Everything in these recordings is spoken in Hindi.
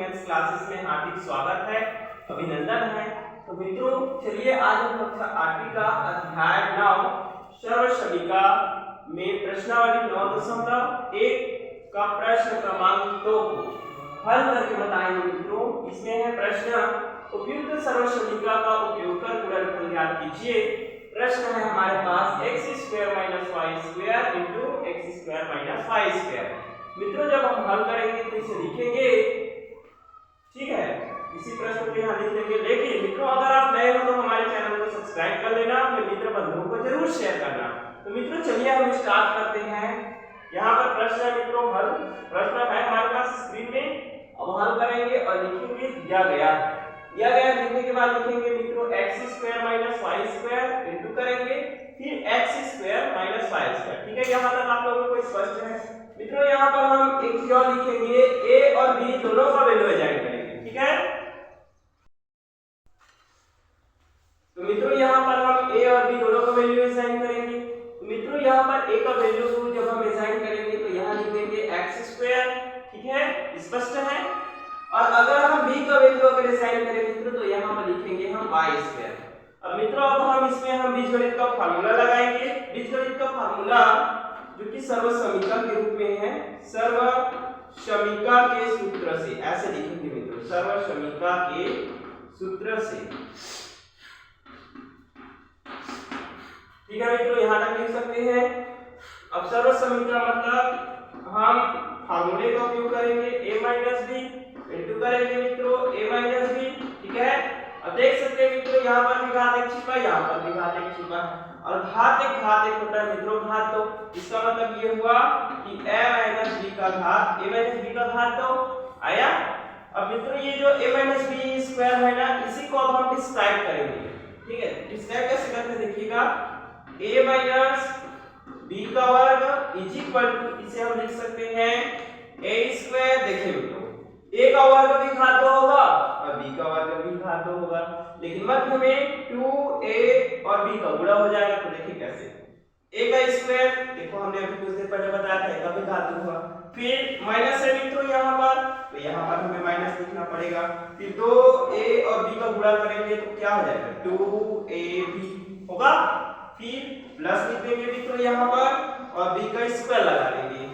मैथ्स क्लासेस में हार्दिक स्वागत है, अभिनंदन है। तो मित्रों चलिए आज हम कक्षा 8वीं का अध्याय 9 सर्वसमीका में प्रश्नावली 9.1 का प्रश्न क्रमांक 2 को हल करके बताएंगे। मित्रों इसमें है प्रश्न उपयुक्त सर्वसमीका का उपयोग कर गुणनफल ज्ञात कीजिए। प्रश्न है हमारे पास x² - y² x² - y²। मित्रों जब हम हल करेंगे तो इसे लिखेंगे, ठीक है, इसी प्रश्न को यहाँ लिख लेंगे। लेकिन मित्रों अगर आप नए हो तो हमारे चैनल को सब्सक्राइब कर लेना, अपने मित्र बंधुओं को जरूर शेयर करना। तो मित्रों चलिए हम स्टार्ट करते हैं। यहाँ पर प्रश्न है मित्रों हल, प्रश्न है हमारे पास स्क्रीन में। अब हल करेंगे और लिखेंगे दिया गया लिखने के बाद लिखेंगे मित्रों x² - y² इंटू करेंगे फिर x² - y²। ठीक है, यहाँ तक आप लोगों को स्पष्ट है। मित्रों यहाँ पर हम एक चीज और लिखेंगे, a और b दोनों का वैल्यू असाइन करेंगे। ठीक है, तो मित्रों यहाँ पर हम a और b दोनों का वैल्यू असाइन करेंगे। तो मित्रों यहाँ पर a का वैल्यू जब हम असाइन करेंगे तो यहाँ लिख देंगे x²। ठीक है, स्पष्ट है। और अगर हम b का वैल्यू अगर असाइन करें मित्रों तो यहाँ पर लिखेंगे हम y²। अब मित्रों अब हम इसमें हम बीजगणित का फार्मूला लगाएंगे। बीजगणित का फार्मूला जो कि सर्वसमीका के रूप में है, सर्वसमीका के सूत्र से, ऐसे लिखेंगे मित्रों, सर्वसमीका के सूत्र से। ठीक है मित्रों, यहां तक लिख सकते हैं। अब सर्वसमीका मतलब हम फार्मूले का उपयोग करेंगे, a - b इंटू करेंगे मित्रों a - b। ठीक है, अब देख सकते हैं मित्रों यहाँ पर भी घात एक छिपा, यहाँ पर भी घात एक छिपा है और घात एक होता है मित्रों घात 2। इसका मतलब ये हुआ कि a - b का घात 2 आया। अब मित्रों ये जो a - b² है ना, इसी को अब हम डिस्क्राइब करेंगे। ठीक है, डिस्क्राइब कैसे करते हैं देखिएगा, a - b का वर्ग इज इक्वल टू, इसे हम लिख सकते हैं a²। देखिए मित्रों a का वर्ग भी घात 2 होगा और b का वर्ग भी घात 2 होगा, लेकिन मध्य में 2a और b का गुणा हो जाएगा। तो देखिए कैसे, a का स्क्वायर, देखो हमने अभी कुछ देर पहले बताया था a का भी घात 2 हुआ, फिर माइनस है मित्रों यहाँ पर, तो यहाँ पर हमें माइनस लिखना पड़ेगा। फिर 2a और b का गुणा करेंगे तो क्या हो जाएगा, 2ab होगा। फिर प्लस लिख देंगे मित्रों यहाँ पर और b का स्क्वायर लगा देंगे।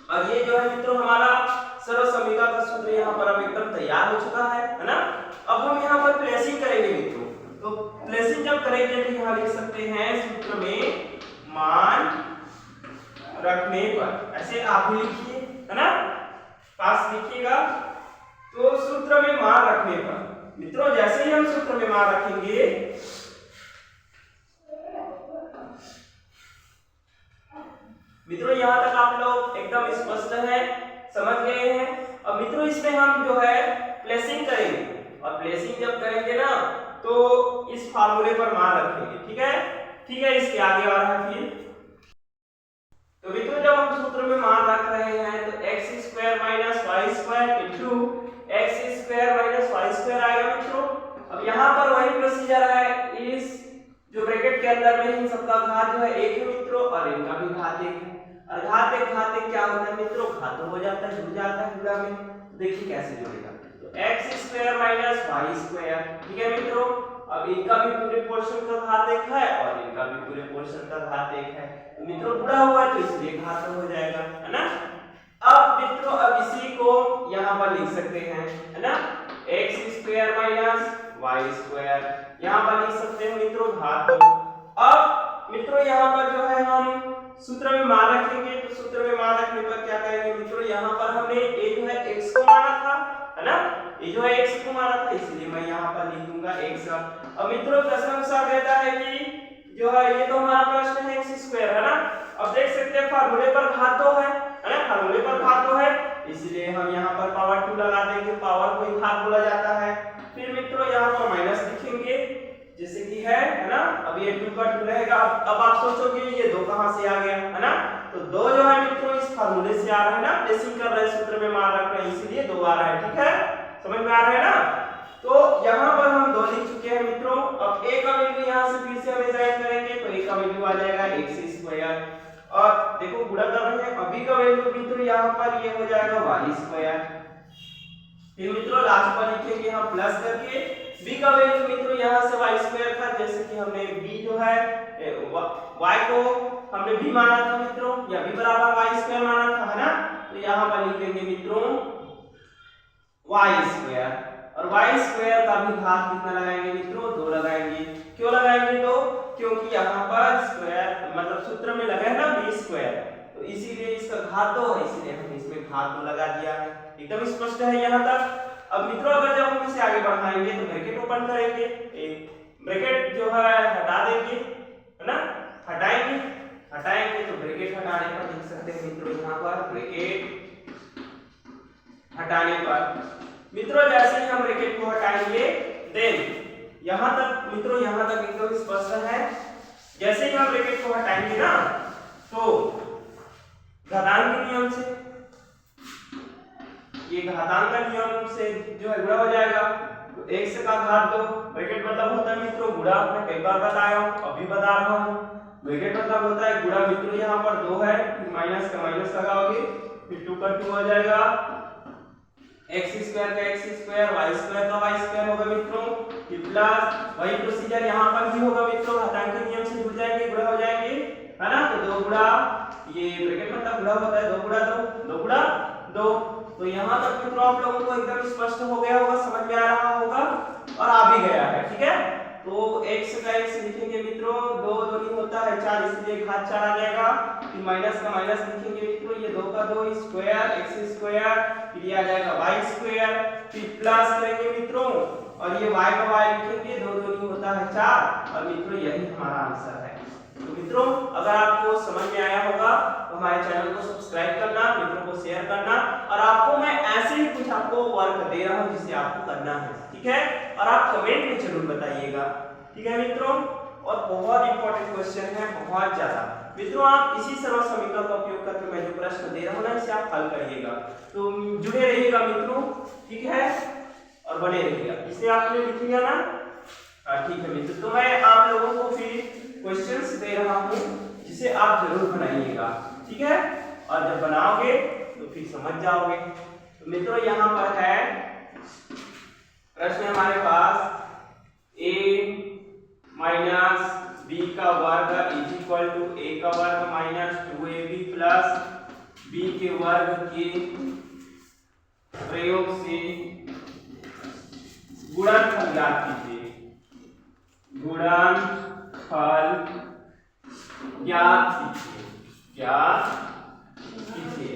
और ये जो है मित्रों हमारा सर्वसमीका का सूत्र यहाँ पर अब एकदम तैयार हो चुका है ना। अब हम यहाँ पर प्लेसिंग करेंगे मित्रों। तो प्लेसिंग जब करेंगे तो यहाँ लिख सकते हैं सूत्र में मान रखने पर, ऐसे आप भी लिखिए है ना, पास लिखिएगा। तो सूत्र में मान रखने पर मित्रों जैसे ही हम सूत्र में मान रखेंगे मित्रों यहाँ तक आप लोग एकदम स्पष्ट है, समझ गए हैं। अब मित्रों इसमें हम जो है प्लेसिंग करेंगे और प्लेसिंग जब करेंगे ना तो इस फार्मूले पर मान रखेंगे। ठीक है, इसके आगे आ रहा है। फिर तो मित्रों जब हम सूत्र में मान रख रहे हैं तो x² - y² into x² - y² आएगा मित्रों। अब यहाँ पर वही प्रोसीजर है, इस जो ब्रैकेट के अंदर में इन सबका घात जो है 1 है मित्रों और इनका भी घात 1 है। और घात एक क्या होता है मित्रों, घात हो जाता है, जुड़ जाता है गुणा में। तो देखिए कैसे जुड़ेगा, तो x² - y²। ठीक है मित्रों, अब इनका भी पूरे पोर्शन का घात 1 है और इनका भी पूरे पोर्शन का घात 1 है। तो मित्रों गुणा हुआ तो इसलिए घात हो जाएगा, है ना। अब मित्रों अब इसी को यहाँ पर लिख सकते हैं, है ना, x² - y², यहाँ पर लिख सकते हैं मित्रों घात 2। अब मित्रों यहाँ पर जो है हम सूत्र में मान रखेंगे, तो सूत्र में मान रखने पर क्या करेंगे मित्रों, यहाँ पर हमने a जो है x को माना था, है ना, ये जो है x को माना था, इसलिए मैं यहाँ पर लिख दूंगा x। अब मित्रों प्रश्न अनुसार कहता है कि जो है ये तो हमारा प्रश्न है x², है ना। अब देख सकते हैं फार्मूले पर घात 2 है ना, फार्मूले पर घात 2 है, इसलिए हम यहाँ पर पावर 2 लगा देंगे, पावर को घात बोला जाता है। फिर मित्रों यहाँ पर माइनस लिखेंगे जैसे कि है ना। अब ये 2 का 2 रहेगा। अब आप सोचोगे ये 2 कहां से आ गया, है ना, तो 2 जो है मित्रों इस फार्मूले से आ रहा है ना, प्लेसिंग कर रहे हैं, सूत्र में मान रख रहे हैं, इसलिए 2 आ रहा है। ठीक है, समझ में आ रहा है ना। तो यहाँ पर हम 2 लिख चुके हैं मित्रों। अब a का वैल्यू यहाँ से फिर से हम असाइन करेंगे तो a का वैल्यू आ जाएगा x² और देखो गुणा कर रहे हैं, b का वैल्यू मित्रों यहाँ पर ये हो जाएगा y²। फिर मित्रों लास्ट पर लिखेंगे हम प्लस करके b का वैल्यू मित्रों यहाँ से y स्क्वायर था, जैसे कि हमने b जो है y को हमने b माना था मित्रों, या b बराबर y स्क्वायर माना था, है ना। तो यहाँ पर लिख देंगे मित्रों y स्क्वायर, और y स्क्वायर का भी घात कितना लगाएंगे मित्रों, 2 लगाएंगे। क्यों लगाएंगे 2? क्योंकि यहाँ पर स्क्वायर मतलब सूत्र में लगा है ना b स्क्वायर, तो इसीलिए इसका घात 2 है, इसीलिए हम इसमें घात 2 लगा दिया है। एकदम स्पष्ट है यहाँ तक। अब मित्रों अगर जब हम इसे आगे बढ़ाएंगे तो ब्रैकेट ओपन करेंगे, एक ब्रैकेट जो है हटा देंगे, है ना, हटाएंगे तो ब्रैकेट हटाने पर लिख सकते हैं मित्रों यहाँ पर ब्रैकेट हटाने पर मित्रों जैसे ही हम ब्रैकेट को हटाएंगे देन यहाँ तक मित्रों, यहाँ तक एकदम स्पष्ट है। जैसे ही हम ब्रैकेट को हटाएंगे ना तो घातांक के नियम से, ये घातांक का नियम से जो है गुणा हो जाएगा, तो x का घात 2, ब्रैकेट मतलब होता है मित्रों गुणा, मैं कई बार बताया हूं अभी बता रहा हूं, ब्रैकेट मतलब होता है गुणा मित्रों। यहाँ पर 2 है, फिर माइनस का माइनस लगाओगे, फिर 2 का 2 हो जाएगा, x स्क्वायर का x स्क्वायर, y स्क्वायर का y स्क्वायर होगा मित्रों, फिर प्लस वही प्रोसीजर यहाँ पर भी होगा मित्रों, घातांक के नियम से जुड़ जाएंगे, गुणा हो जाएंगे, है ना। तो 2 गुणा, ये ब्रैकेट मतलब गुणा होता है, 2 गुणा 2, 2 गुणा 2। तो यहाँ तक मित्रों आप लोगों को एकदम स्पष्ट हो गया होगा, समझ में आ रहा होगा और आ भी गया है, ठीक है। तो x का x लिखेंगे मित्रों, 2 नहीं होता है 4, इसलिए घात 4 आ जाएगा, फिर माइनस का माइनस लिखेंगे मित्रों, ये 2 का 2 स्क्वायर x स्क्वायर, फिर ये आ जाएगा y स्क्वायर, फिर प्लस करेंगे मित्रों, और ये y का y लिखेंगे, 2 नहीं होता है 4, और मित्रों यही हमारा आंसर है। तो मित्रों अगर आपको समझ में आया होगा तो हमारे चैनल को सब्सक्राइब करना, मित्रों को शेयर करना, और आपको मैं ऐसे ही कुछ आपको वर्क दे रहा हूं जिसे आपको करना है, ठीक है। और आप कमेंट में जरूर बताइएगा, ठीक है मित्रों। और बहुत इंपॉर्टेंट क्वेश्चन है, बहुत ज्यादा मित्रों। आप इसी सरल समीकरण का उपयोग करके मैं जो प्रश्न दे रहा हूं ना इसे आप हल करिएगा, तो जुड़े रहिएगा मित्रों, ठीक है, और बने रहिएगा। इसे आपने लिख लिया ना, ठीक है मित्रों। तो मैं आप लोगों को फिर क्वेश्चंस दे रहा हूं जिसे आप जरूर बनाइएगा, ठीक है, और जब बनाओगे तो फिर समझ जाओगे। तो मित्रों यहाँ पर है प्रश्न हमारे पास, a माइनस b का वर्ग इज इक्वल टू a का वर्ग माइनस 2ab प्लस b के वर्ग के प्रयोग से गुणनफल ज्ञात कीजिए, गुणनफल ज्ञात कीजिए,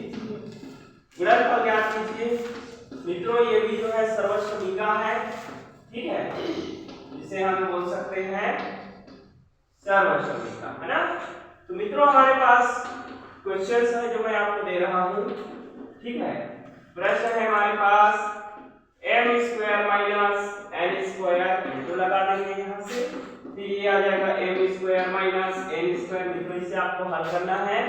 गुणनफल ज्ञात कीजिए। मित्रों ये भी जो है सर्वसमीका है, ठीक है, जिसे हम बोल सकते हैं सर्वसमीका, है ना। तो मित्रों हमारे पास क्वेश्चंस है जो मैं आपको दे रहा हूं, ठीक है। प्रश्न है हमारे पास m square minus n square, into लगा देंगे यहाँ से, फिर ये आ जाएगा m square minus n square. मित्रों इसे आपको हल करना है।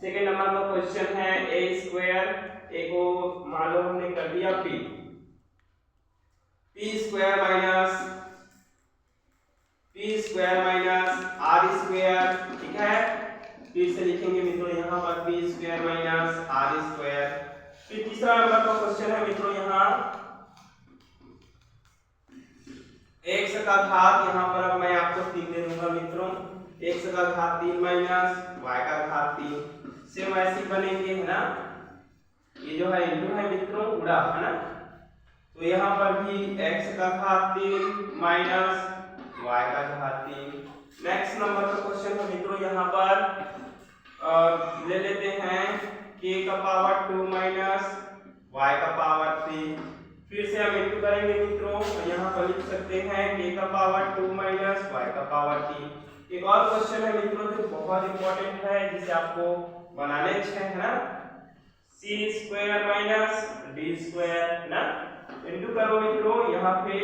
सेकंड नंबर का क्वेश्चन है a स्क्वायर, a को मान लो हमने कर दिया p square minus r square, ठीक है। फिर से लिखेंगे मित्रों यहाँ पर p square minus r square. फिर तीसरा नंबर का क्वेश्चन है मित्रों यहाँ x का घात, यहाँ पर अब मैं आपको 3 दे दूंगा मित्रों, x का घात 3 माइनस y का घात 3, सेम ऐसे बनेंगे, है ना। ये जो है इंटू है मित्रों, गुणा, है ना। तो यहाँ पर भी x का घात 3 माइनस y का घात 3। नेक्स्ट नंबर का क्वेश्चन है मित्रों यहाँ पर ले लेते हैं k का पावर 2 माइनस y का पावर 3। फिर से हम इंटू करेंगे मित्रों, यहाँ पर लिख सकते हैं k का पावर 2 माइनस y का पावर 3। एक और क्वेश्चन है मित्रों जो बहुत इंपॉर्टेंट है, जिसे आपको बनाने है ना, c square minus d square ना, इंटू करो मित्रों यहाँ पे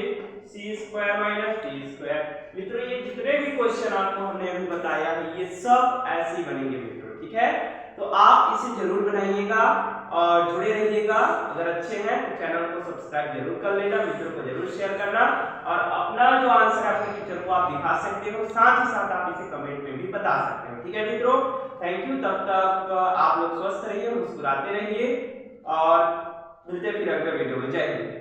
c square minus d square. मित्रों ये जितने भी क्वेश्चन आपको हमने अभी बताया है ये सब ऐसे ही बनेंगे मित्रों, ठीक है। तो आप इसे जरूर बनाइएगा और जुड़े रहिएगा। अगर अच्छे हैं तो चैनल को सब्सक्राइब जरूर कर लेना, मित्रों को जरूर शेयर करना, और अपना जो आंसर है अपने टीचर को आप दिखा सकते हो, साथ ही साथ आप इसे कमेंट में भी बता सकते हो, ठीक है मित्रों। थैंक यू, तब तक आप लोग स्वस्थ रहिए, मुस्कुराते रहिए, और मिलते फिर अगले वीडियो में। जय हिंद।